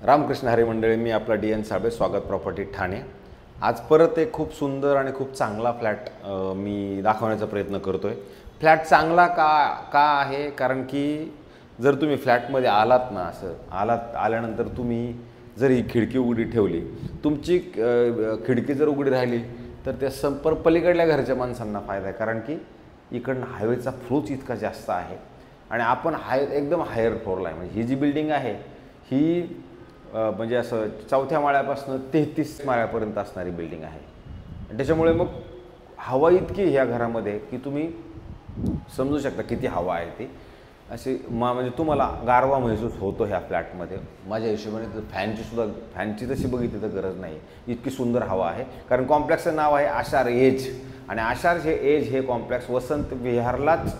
रामकृष्ण हरी मंडळी, मी आपला DN साबळे, स्वागत प्रॉपर्टी ठाणे। आज परत एक खूप सुंदर आणि खूप चांगला फ्लॅट मी दाखवण्याचा प्रयत्न करतोय। फ्लॅट चांगला का आहे, कारण की जर तुम्ही फ्लॅटमध्ये आलात ना, आल्यानंतर तुम्ही जर ही खिडकी उघडी ठेवली, तुमची खिडकी जर उघडी राहिली तर त्या संपर्क पलीकडल्या घरच्या माणसांना फायदा आहे, कारण की इकडनं हायवेचा फ्लोच इतका जास्त आहे आणि आपण एकदम हायर फ्लोरला आहे। म्हणजे ही जी बिल्डिंग आहे ही म्हणजे असं 4थ्या माळ्यापासून 33 माळ्यापर्यंत असणारी बिल्डिंग आहे। त्याच्यामुळे मग हवा इतकी ह्या घरामध्ये की तुम्ही समजू शकता किती हवा आहे ती। अशी म्हणजे तुम्हाला गारवा महसूस होतो ह्या फ्लॅटमध्ये। माझ्या हिशोबाने तर फॅनची तशी बघितली तर गरज नाही, इतकी सुंदर हवा आहे। कारण कॉम्प्लेक्सचं नाव आहे आशार एज आणि आशार एज हे कॉम्प्लेक्स वसंत विहारलाच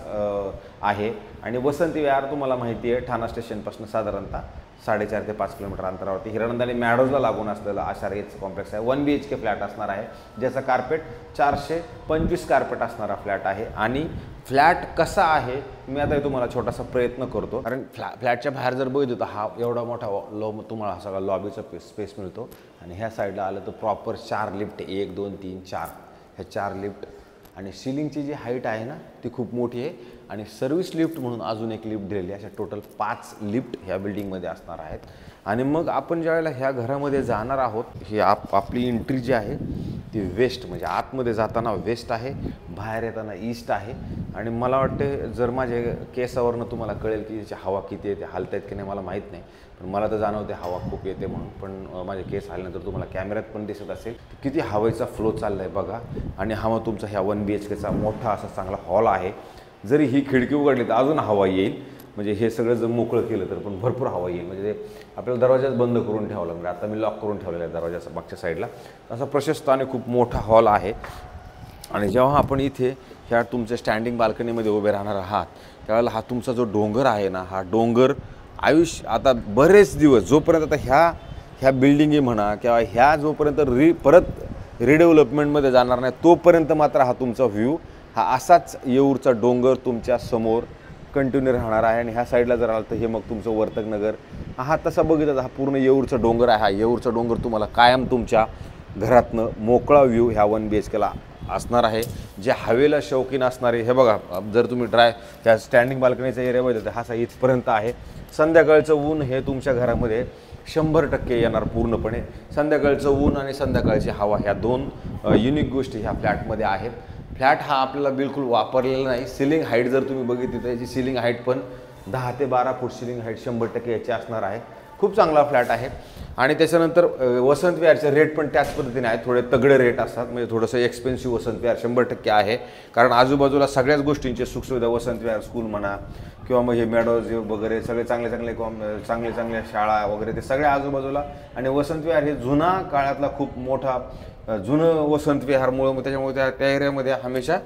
आहे आणि वसंत विहार तुम्हाला माहिती आहे ठाणा स्टेशनपासून साधारणतः 4.5 ते 5 किलोमीटर अंतरावरती हिरणंद आणि मॅडोजला लागून असलेला आशार एज कॉम्प्लेक्स आहे। 1 BHK फ्लॅट असणार आहे, ज्याचा कार्पेट 425 कार्पेट असणारा फ्लॅट आहे। आणि फ्लॅट कसा आहे मी आता तुम्हाला छोटासा प्रयत्न करतो, कारण फ्लॅटच्या बाहेर जर बघितलं तर हा एवढा मोठा तुम्हाला सगळा लॉबीचा स्पेस मिळतो आणि ह्या साईडला आलं तर प्रॉपर 4 लिफ्ट, 1 2 3 4 ह्या 4 लिफ्ट आणि सिलिंगची जी हाईट आहे ना ती खूप मोठी आहे आणि सर्व्हिस लिफ्ट म्हणून अजून एक लिफ्ट दिलेली आहे। अशा टोटल 5 लिफ्ट ह्या बिल्डिंगमध्ये असणार आहेत। आणि मग आपण ज्यावेळेला ह्या घरामध्ये जाणार आहोत, ही आपली एंट्री जी आहे ती वेस्ट, म्हणजे आतमध्ये जाताना वेस्ट आहे, बाहेर येताना ईस्ट आहे। आणि मला वाटते जर माझ्या केसावरनं तुम्हाला कळेल की याची हवा किती येते, हलत आहेत की नाही मला माहीत नाही, पण मला तर जाणवते हवा खूप येते म्हणून। पण माझे केस हलल्यानंतर तुम्हाला कॅमेऱ्यात पण दिसत असेल किती हवेचा फ्लो चालला आहे बघा। आणि हा तुमचा ह्या 1 BHKचा मोठा असा चांगला हॉल आहे। जरी ही खिडकी उघडली तर अजून हवा येईल, म्हणजे हे सगळं जर मोकळं केलं तर पण भरपूर हवा येईल। म्हणजे आपल्याला दरवाजाच बंद करून ठेवावा लागेल, आता मी लॉक करून ठेवलेला आहे दरवाजाचा मागच्या साईडला। असा प्रशस्त आणि खूप मोठा हॉल आहे। आणि जेव्हा आपण इथे ह्या तुमच्या स्टँडिंग बाल्कनीमध्ये उभे राहणार आहात त्यावेळेला हा तुमचा जो डोंगर आहे ना, हा डोंगर आता बरेच दिवस जोपर्यंत आता ह्या बिल्डिंगी म्हणा किंवा ह्या जोपर्यंत परत रिडेव्हलपमेंटमध्ये जाणार नाही तोपर्यंत मात्र हा तुमचा व्ह्यू हा असाच येऊरचा डोंगर तुमच्या समोर कंटिन्यू राहणार आहे। आणि ह्या साईडला जर आलं तर हे मग तुमचं वर्तकनगर, हा तसा बघितलं हा पूर्ण येऊरचा डोंगर आहे। हा येऊरचा डोंगर तुम्हाला कायम तुमच्या घरातनं मोकळा व्ह्यू ह्या 1 BHKला असणार आहे। जे हवेला शौकीन असणारे, हे बघा जर तुम्ही ह्या स्टँडिंग बाल्कनीचा एरिया बघितला तर हा इथपर्यंत आहे। संध्याकाळचं ऊन हे तुमच्या घरामध्ये 100% येणार पूर्णपणे। संध्याकाळचं ऊन आणि संध्याकाळची हवा ह्या 2 युनिक गोष्टी ह्या फ्लॅटमध्ये आहेत। फ्लॅट हा आपल्याला बिलकुल वापरलेला नाही। सिलिंग हाईट जर तुम्ही बघितली तर याची सिलिंग हाईट पण 10 ते 12 फूट सिलिंग हाईट 100% याची असणार आहे। खूप चांगला फ्लॅट आहे। आणि त्याच्यानंतर वसंत विहारचे रेट पण त्याच पद्धतीने आहेत, थोडे तगडे रेट असतात, म्हणजे थोडंसं एक्सपेन्सिव्ह वसंत विहार 100% आहे। कारण आजूबाजूला सगळ्याच गोष्टींची सुखसुविधा, वसंत विहार स्कूल म्हणा किंवा मग हे मॅडोज वगैरे सगळे चांगले शाळा वगैरे ते सगळे आजूबाजूला। आणि वसंत विहार हे जुना काळातला खूप मोठा जुनं वसंत विहारमुळं मग त्याच्यामुळे त्या एरियामध्ये हमेशा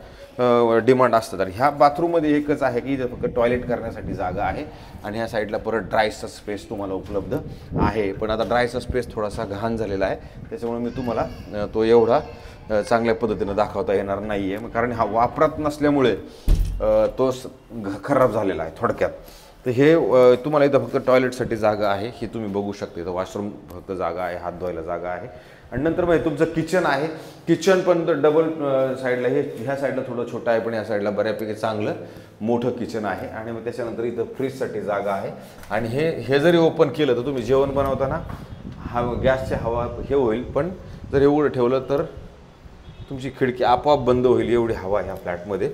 डिमांड असतं। तर ह्या बाथरूममध्ये एकच आहे की फक्त टॉयलेट करण्यासाठी जागा आहे आणि ह्या साईडला परत ड्रायचा स्पेस तुम्हाला उपलब्ध आहे। पण आता ड्रायचा स्पेस थोडासा घाण झालेला आहे, त्याच्यामुळे मी तुम्हाला तो एवढा चांगल्या पद्धतीनं दाखवता येणार नाही आहे, कारण हा वापरात नसल्यामुळे तो खराब झालेला आहे थोडक्यात। तर हे तुम्हाला इथं फक्त टॉयलेटसाठी जागा आहे, ही तुम्ही बघू शकता। इथं वॉशरूम फक्त जागा आहे, हात धुवायला जागा आहे। आणि नंतर मग तुमचं किचन आहे। किचन पण डबल साईडला, ह्या साईडला थोडं छोटं आहे पण ह्या साईडला बऱ्यापैकी चांगलं मोठं किचन आहे। आणि मग त्याच्यानंतर इथं फ्रीजसाठी जागा आहे। आणि हे जरी ओपन केलं तर तुम्ही जेवण बनवताना गॅसची हवा हे होईल, पण जर एवढं ठेवलं तर तुमची खिडकी आपोआप बंद होईल, एवढी हवा ह्या फ्लॅटमध्ये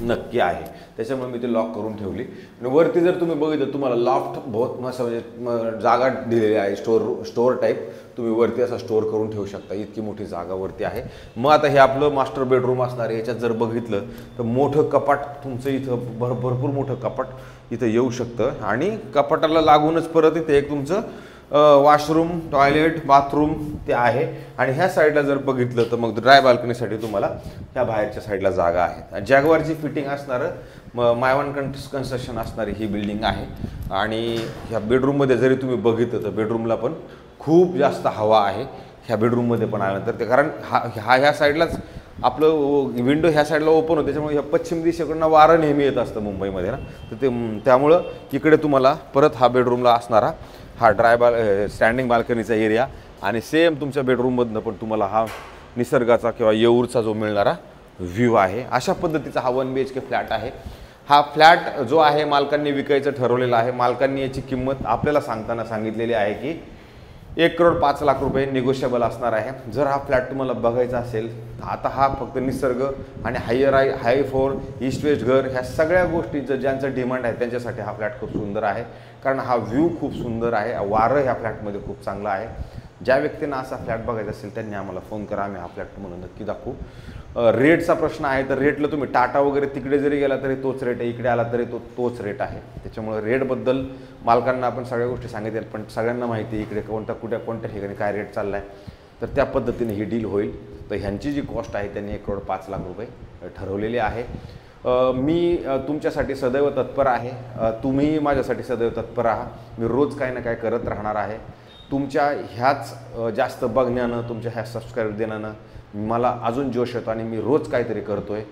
नक्की आहे। त्याच्यामुळे मी ते लॉक करून ठेवली। आणि वरती जर तुम्ही बघितलं तुम्हाला लॉफ्ट बहुत मस्त म्हणजे जागा दिलेली आहे, स्टोअर टाईप तुम्ही वरती असा स्टोअर करून ठेवू शकता, इतकी मोठी जागा वरती आहे। मग आता हे आपलं मास्टर बेडरूम असणार आहे। याच्यात जर बघितलं तर मोठं कपाट तुमचं इथं भरपूर मोठं कपाट इथं येऊ शकतं आणि कपाटाला लागूनच परत इथे एक तुमचं वॉशरूम, टॉयलेट, बाथरूम ते आहे। आणि ह्या साईडला जर बघितलं तर मग ड्राय बाल्कनीसाठी तुम्हाला ह्या बाहेरच्या साईडला जागा आहे। जॅगवारची फिटिंग असणारं मायवन कन्स्ट्रक्शन असणारी ही बिल्डिंग आहे। आणि ह्या बेडरूममध्ये जरी तुम्ही बघितलं तर बेडरूमला पण खूप जास्त हवा आहे ह्या बेडरूममध्ये पण आल्यानंतर, ते कारण ह्या साईडलाच आपलं विंडो ह्या साईडला ओपन होते, त्याच्यामुळे ह्या पश्चिम दिशेकडनं वारं नेहमी येत असतं मुंबईमध्ये ना, तर त्यामुळं इकडे तुम्हाला परत हा बेडरूमला असणारा हा स्टँडिंग बाल्कनीचा एरिया आणि सेम तुमच्या बेडरूममधनं पण तुम्हाला हा निसर्गाचा किंवा येऊरचा जो मिळणारा व्ह्यू आहे. अशा पद्धतीचा हा 1 BHK फ्लॅट आहे. हा फ्लॅट जो आहे मालकांनी विकायचं ठरवलेला आहे. मालकांनी याची किंमत आपल्याला सांगताना सांगितलेली आहे की 1,05,00,000 रुपये निगोशिएबल असणार आहे. जर हा फ्लॅट तुम्हाला बघायचा असेल, आता हा फक्त निसर्ग आणि हाय फ्लोर ईस्ट वेस्ट घर ह्या सगळ्या गोष्टींचं ज्यांचं डिमांड आहे त्यांच्यासाठी हा फ्लॅट खूप सुंदर आहे. कारण हा व्ह्यू खूप सुंदर आहे, वारं ह्या फ्लॅटमध्ये खूप चांगलं आहे. ज्या व्यक्तींना असा फ्लॅट बघायचा असेल त्यांनी आम्हाला फोन करा, आम्ही हा फ्लॅट तुम्हाला नक्की दाखवू. रेटचा प्रश्न आहे तर रेटला तुम्ही टाटा वगैरे तिकडे जरी गेला तरी तोच रेट आहे, इकडे आला तरी तोच रेट आहे. त्याच्यामुळे रेटबद्दल मालकांना आपण सगळ्या गोष्टी सांगितल्या, पण सगळ्यांना माहिती आहे इकडे कोणत्या ठिकाणी काय रेट चालला आहे, तर त्या पद्धतीने ही डील होईल. तर ह्यांची जी कॉस्ट आहे त्यांनी 1,05,00,000 रुपये ठरवलेली आहे. मी तुमच्यासाठी सदैव तत्पर आहे, तुम्ही माझ्यासाठी सदैव तत्पर आहात. मी रोज काही ना काय करत राहणार आहे. तुमच्या ह्याच जास्त बघण्यानं, तुमच्या ह्या सबस्क्राईब देण्यानं मला अजून जोश येतो आणि मी रोज काहीतरी करतो आहे.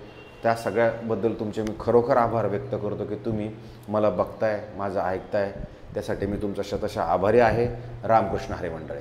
त्या सगळ्याबद्दल तुमचे मी खरोखर आभार व्यक्त करतो की तुम्ही मला बघताय, माझं ऐकताय. त्यासाठी मी तुमचा शतशः आभारी आहे. रामकृष्ण हरी मंडळी.